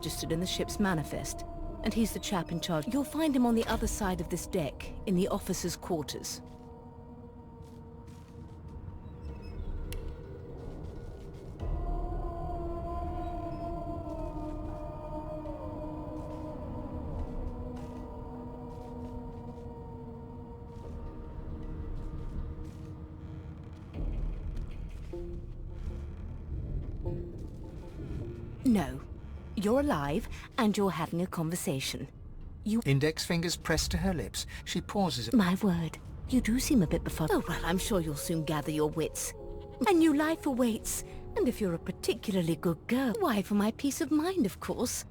registered in the ship's manifest, and he's the chap in charge. You'll find him on the other side of this deck, in the officers' quarters. No. You're alive, and you're having a conversation. You... Index fingers pressed to her lips. She pauses. My word. You do seem a bit befuddled. Oh, well, I'm sure you'll soon gather your wits. A new life awaits. And if you're a particularly good girl, why, for my peace of mind, of course.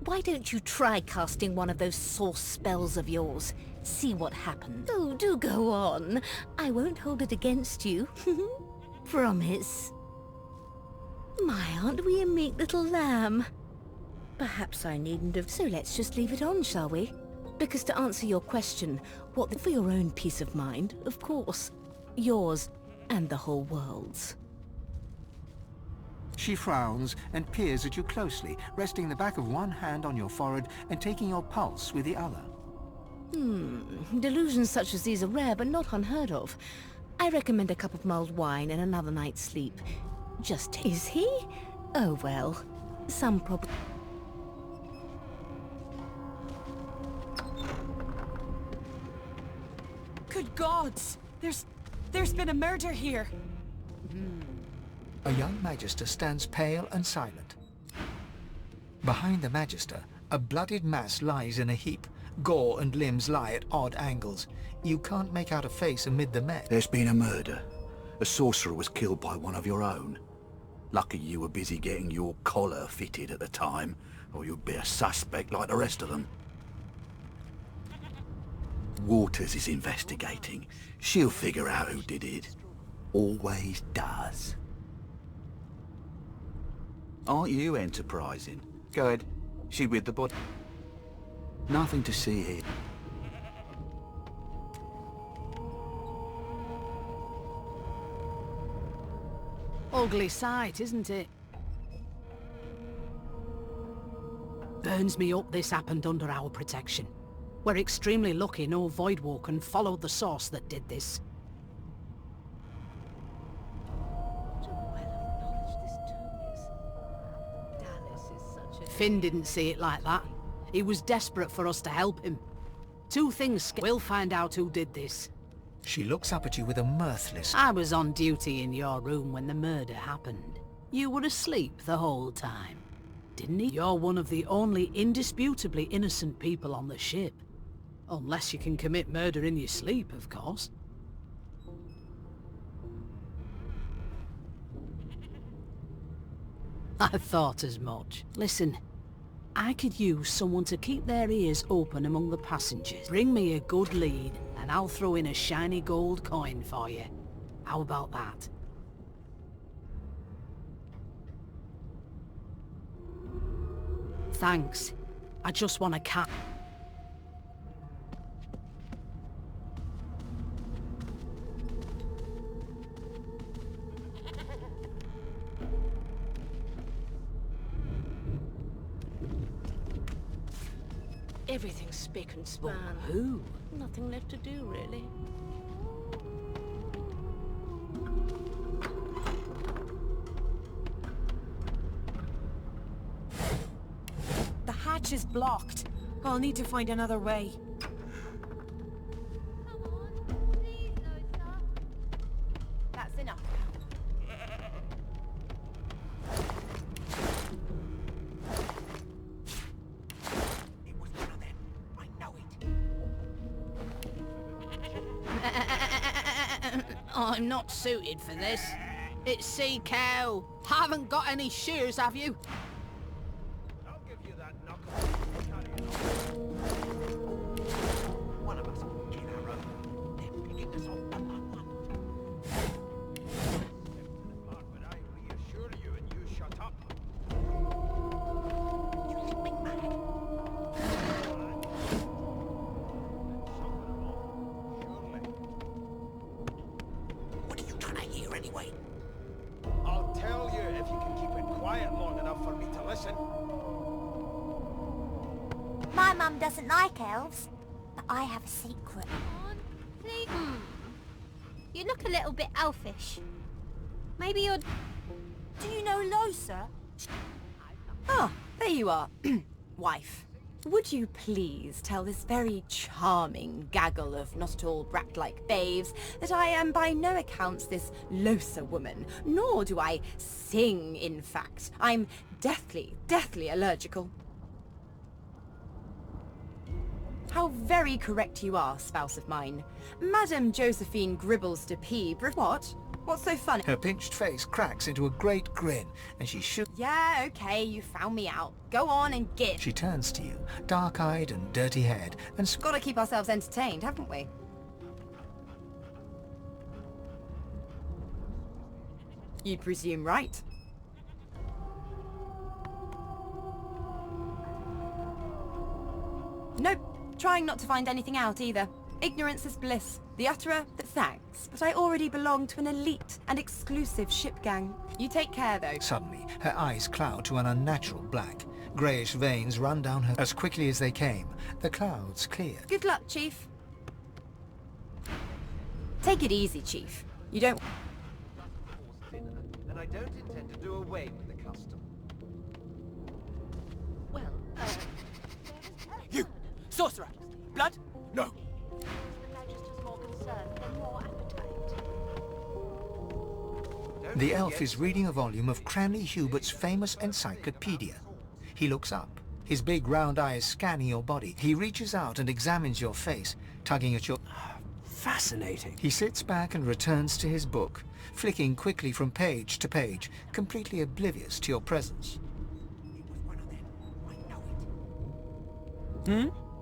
Why don't you try casting one of those source spells of yours? See what happens. Oh, do go on. I won't hold it against you. Promise. My, aren't we a meek little lamb? Perhaps I needn't have... So let's just leave it on, shall we? Because to answer your question, for your own peace of mind, of course. Yours and the whole world's. She frowns and peers at you closely, resting the back of one hand on your forehead and taking your pulse with the other. Delusions such as these are rare, but not unheard of. I recommend a cup of mulled wine and another night's sleep. Just... Is he? Oh well. Some problem... Good gods! There's been a murder here! A young Magister stands pale and silent. Behind the Magister, a bloodied mass lies in a heap. Gore and limbs lie at odd angles. You can't make out a face amid the mess. There's been a murder. A sorcerer was killed by one of your own. Lucky you were busy getting your collar fitted at the time, or you'd be a suspect like the rest of them. Waters is investigating. She'll figure out who did it. Always does. Aren't you enterprising? Go ahead. She with the body. Nothing to see here. Ugly sight, isn't it? Burns me up this happened under our protection. We're extremely lucky no Voidwalker followed the source that did this. Finn didn't see it like that. He was desperate for us to help him. Two things. We'll find out who did this. She looks up at you with a mirthless... I was on duty in your room when the murder happened. You were asleep the whole time, didn't he? You're one of the only indisputably innocent people on the ship. Unless you can commit murder in your sleep, of course. I thought as much. Listen, I could use someone to keep their ears open among the passengers. Bring me a good lead, and I'll throw in a shiny gold coin for you. How about that? Thanks. I just want a cat. Everything's spick and span. But who? Nothing left to do, really. The hatch is blocked. I'll need to find another way. That's enough. I'm not suited for this. It's sea cow. Haven't got any shears, have you? I'll give you that knuckle. One of us in a row. They're picking us off one by one. Part when I reassure you and you shut up. You think me mad? What are you trying to hear anyway? I'll tell you if you can keep it quiet long enough for me to listen. My mum doesn't like elves, but I have a secret. Please. You look a little bit elfish. Maybe you're... Do you know Losa? Ah, there you are. Wife. Would you please tell this very charming gaggle of not-at-all brat-like babes that I am by no accounts this Losa woman, nor do I sing, in fact. I'm deathly allergical. How very correct you are, spouse of mine. Madame Josephine Gribbles de P. What? What's so funny? Her pinched face cracks into a great grin, and she shoots. Yeah, okay, you found me out. Go on and git. She turns to you, dark-eyed and dirty-haired, and Gotta keep ourselves entertained, haven't we? You'd presume right. Nope, trying not to find anything out either. Ignorance is bliss. The utterer, but thanks. But I already belong to an elite and exclusive ship gang. You take care, though. Suddenly, her eyes cloud to an unnatural black. Greyish veins run down her as quickly as they came. The clouds clear. Good luck, Chief. Take it easy, Chief. You don't... And I don't intend to do away with the custom. Well, You! Sorcerer! Blood? No! the Magister's more concerned than more appetite. The elf is reading a volume of Cranley Hubert's famous encyclopedia. He looks up, his big round eyes scanning your body. He reaches out and examines your face, tugging at your... Fascinating. He sits back and returns to his book, flicking quickly from page to page, completely oblivious to your presence.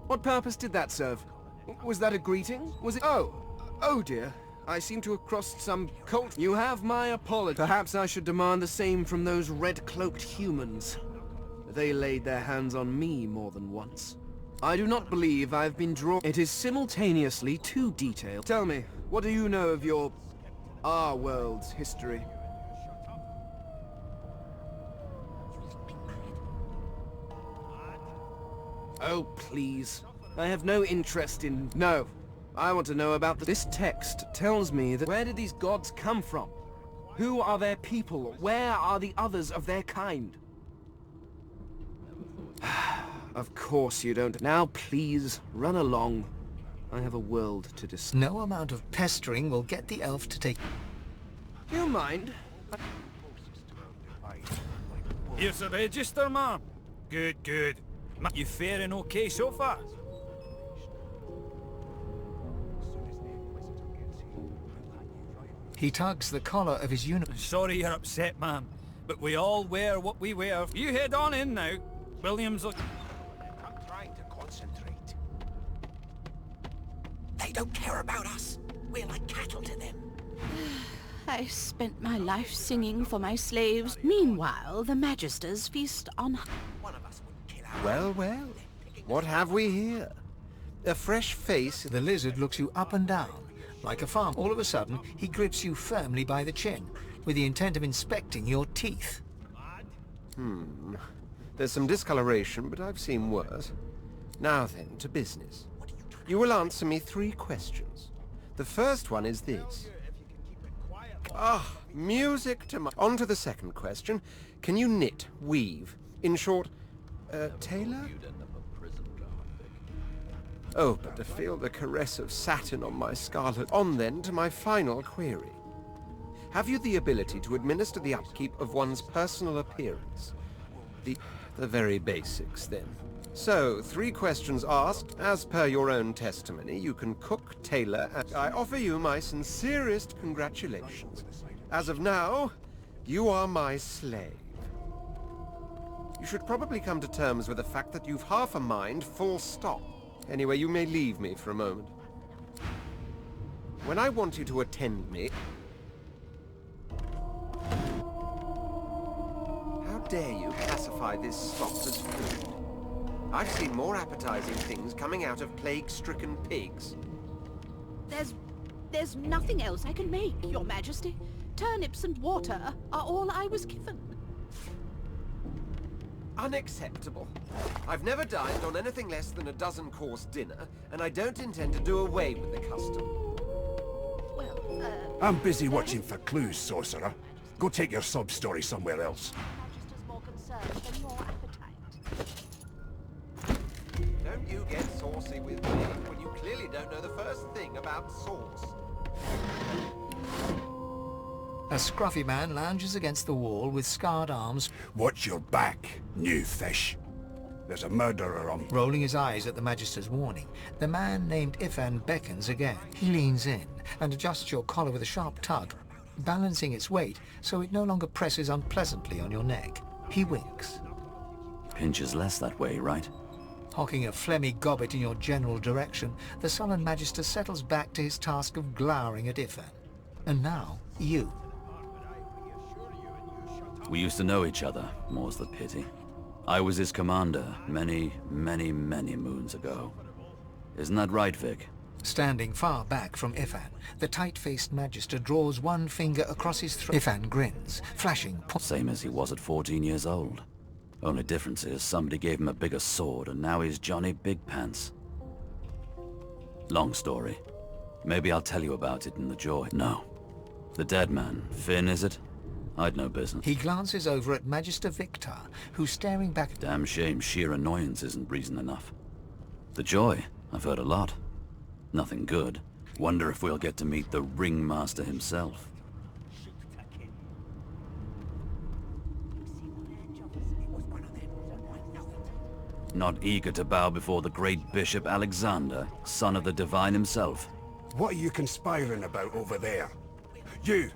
What purpose did that serve? Was that a greeting? Was it... Oh dear. I seem to have crossed some cult... You have my apology. Perhaps I should demand the same from those red-cloaked humans. They laid their hands on me more than once. I do not believe I've been drawn... It is simultaneously too detailed. Tell me, what do you know of our world's history? Oh, please. I have no interest in... No. I want to know about this text tells me that... Where did these gods come from? Who are their people? Where are the others of their kind? Of course you don't. Now please, run along. I have a world to discuss. No amount of pestering will get the elf to take... Do you mind? Here's the register, ma'am. Good, good. You faring okay so far? He tugs the collar of his uniform. Sorry you're upset, ma'am, but we all wear what we wear. You head on in now. William's... I'm trying to concentrate. They don't care about us. We're like cattle to them. I spent my life singing for my slaves. Meanwhile, the Magisters feast on... One of us would kill our... Well, well. What have we here? A fresh face. The lizard looks you up and down, like a farm. All of a sudden, he grips you firmly by the chin, with the intent of inspecting your teeth. There's some discoloration, but I've seen worse. Now then, to business. You will answer me 3 questions. The first one is this. Music to my... On to the second question. Can you knit, weave? In short, tailor? Oh, but to feel the caress of satin on my scarlet... On then to my final query. Have you the ability to administer the upkeep of one's personal appearance? The very basics, then. So, 3 questions asked. As per your own testimony, you can cook, tailor, and I offer you my sincerest congratulations. As of now, you are my slave. You should probably come to terms with the fact that you've half a mind, full stop. Anyway, you may leave me for a moment. When I want you to attend me... How dare you classify this slop as food? I've seen more appetizing things coming out of plague-stricken pigs. There's nothing else I can make, Your Majesty. Turnips and water are all I was given. Unacceptable. I've never dined on anything less than a dozen-course dinner, and I don't intend to do away with the custom. Well, I'm busy watching for clues, sorcerer. Go take your sub-story somewhere else. Magister's more concerned than your appetite. Don't you get saucy with me when you clearly don't know the first thing about sauce. A scruffy man lounges against the wall with scarred arms, Watch your back, new fish. There's a murderer on... rolling his eyes at the Magister's warning. The man named Ifan beckons again. He leans in and adjusts your collar with a sharp tug, balancing its weight so it no longer presses unpleasantly on your neck. He winks. Pinches less that way, right? Hocking a phlegmy gobbet in your general direction, the sullen Magister settles back to his task of glowering at Ifan. And now, you. We used to know each other, more's the pity. I was his commander many, many, many moons ago. Isn't that right, Vic? Standing far back from Ifan, the tight-faced Magister draws one finger across his throat. Ifan grins, flashing... Same as he was at 14 years old. Only difference is somebody gave him a bigger sword and now he's Johnny Big Pants. Long story. Maybe I'll tell you about it in the joy. No. The dead man. Finn, is it? I'd no business. He glances over at Magister Victor, who's staring back at... Damn shame sheer annoyance isn't reason enough. The joy. I've heard a lot. Nothing good. Wonder if we'll get to meet the ringmaster himself. Not eager to bow before the great Bishop Alexander, son of the Divine himself. What are you conspiring about over there? You,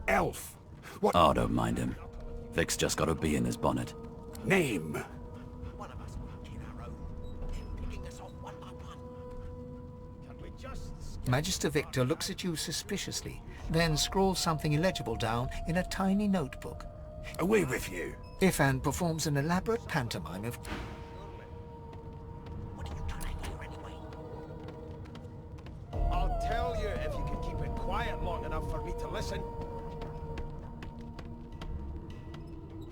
elf! What... Oh, don't mind him. Vic's just got a bee in his bonnet. Name? One of us will get our own. They're picking us off one by one. Can we just... Magister Victor looks at you suspiciously, then scrawls something illegible down in a tiny notebook. Away with you. Ifan performs an elaborate pantomime of... What are you trying to hear anyway? I'll tell you if you can keep it quiet long enough for me to listen.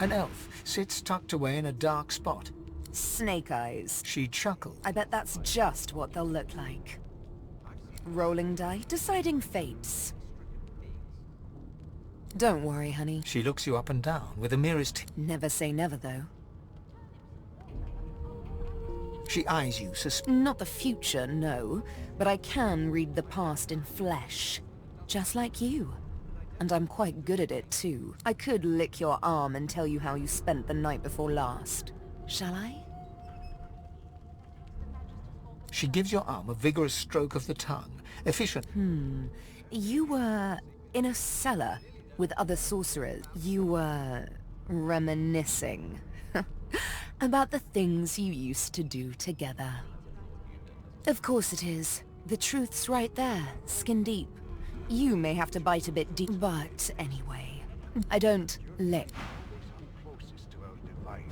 An elf sits tucked away in a dark spot. Snake eyes. She chuckles. I bet that's just what they'll look like. Rolling die, deciding fates. Don't worry, honey. She looks you up and down with the merest... Never say never, though. She eyes you Not the future, no. But I can read the past in flesh. Just like you. And I'm quite good at it, too. I could lick your arm and tell you how you spent the night before last. Shall I? She gives your arm a vigorous stroke of the tongue. Efficient. You were in a cellar with other sorcerers. You were reminiscing about the things you used to do together. Of course it is. The truth's right there, skin deep. You may have to bite a bit deep, but anyway, I don't lick. Closest to our divine.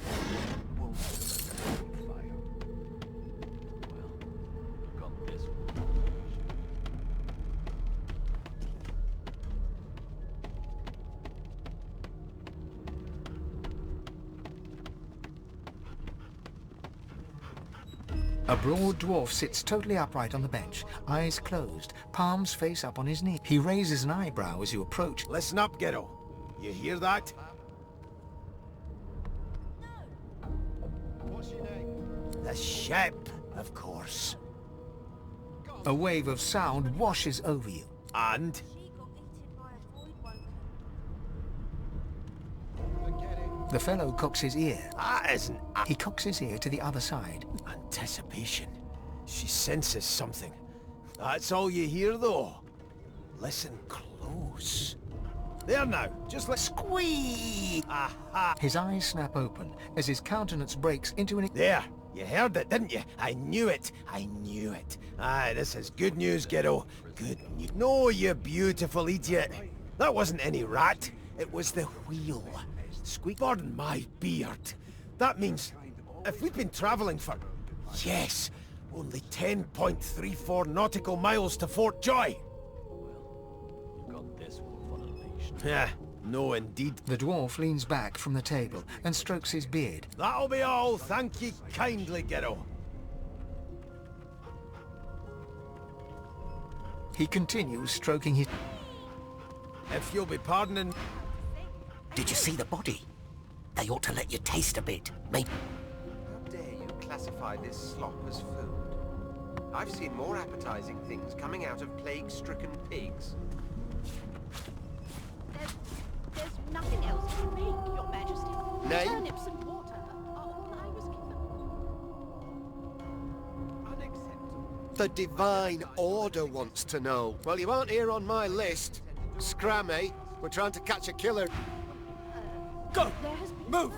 A broad dwarf sits totally upright on the bench, eyes closed, palms face up on his knee. He raises an eyebrow as you approach. Listen up, kiddo. You hear that? What's your name? The ship, of course. A wave of sound washes over you. And? She got eaten by a void woken. The fellow cocks his ear. That isn't... He cocks his ear to the other side. Anticipation. She senses something. That's all you hear, though. Listen close. There now, just let squeeze. Aha! His eyes snap open as his countenance breaks into an... There, you heard it, didn't you? I knew it. I knew it. Aye, this is good news, kiddo. Good news. No, you beautiful idiot. That wasn't any rat. It was the wheel. Squeak, pardon my beard. That means if we've been traveling for... Yes, only 10.34 nautical miles to Fort Joy. Got this one on a leash. Yeah, No, indeed. The dwarf leans back from the table and strokes his beard. That'll be all, thank ye kindly, Gero. He continues stroking his... If you'll be pardoning... Did you see the body? They ought to let you taste a bit. Maybe... How dare you classify this slop as food? I've seen more appetizing things coming out of plague-stricken pigs. There's nothing else to make, Your Majesty. Nay? Turnips and water are all I was given. Unacceptable. The Divine Order wants to know. Well, you aren't here on my list. Scram, eh? We're trying to catch a killer. Go! Move!